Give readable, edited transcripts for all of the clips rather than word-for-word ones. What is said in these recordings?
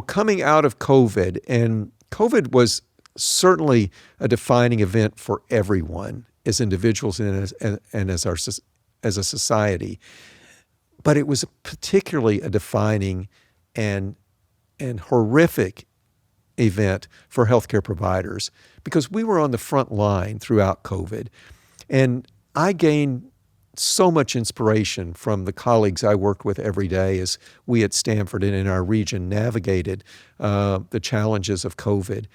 Coming out of COVID, and COVID was certainly a defining event for everyone as individuals and as a society. But it was particularly a defining and horrific event for healthcare providers because we were on the front line throughout COVID. And I gained so much inspiration from the colleagues I worked with every day as we at Stanford and in our region navigated the challenges of COVID.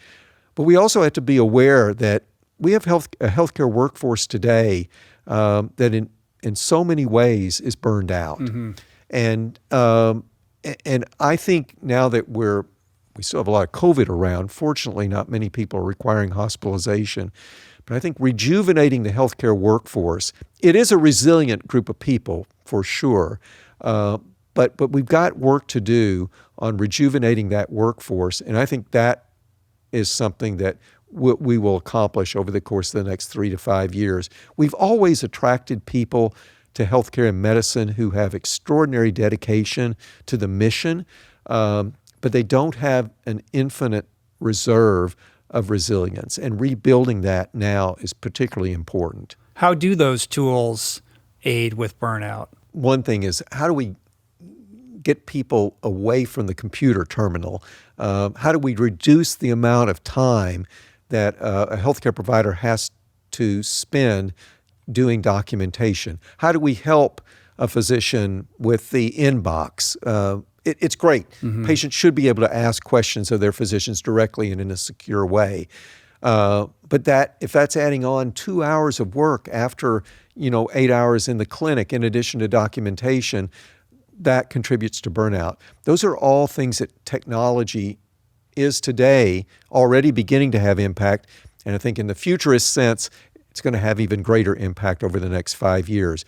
But we also have to be aware that we have a healthcare workforce today that in so many ways is burned out. Mm-hmm. And I think now that we still have a lot of COVID around, fortunately not many people are requiring hospitalization, but I think rejuvenating the healthcare workforce, it is a resilient group of people for sure, but we've got work to do on rejuvenating that workforce, and I think that is something that we will accomplish over the course of the next 3 to 5 years. We've always attracted people to healthcare and medicine who have extraordinary dedication to the mission, but they don't have an infinite reserve of resilience, and rebuilding that now is particularly important. How do those tools aid with burnout? One thing is, how do we get people away from the computer terminal? How do we reduce the amount of time that a healthcare provider has to spend doing documentation? How do we help a physician with the inbox? It's great. Mm-hmm. Patients should be able to ask questions of their physicians directly and in a secure way. But if that's adding on 2 hours of work after 8 hours in the clinic, in addition to documentation, that contributes to burnout. Those are all things that technology is today already beginning to have impact, and I think in the futurist sense, it's going to have even greater impact over the next 5 years.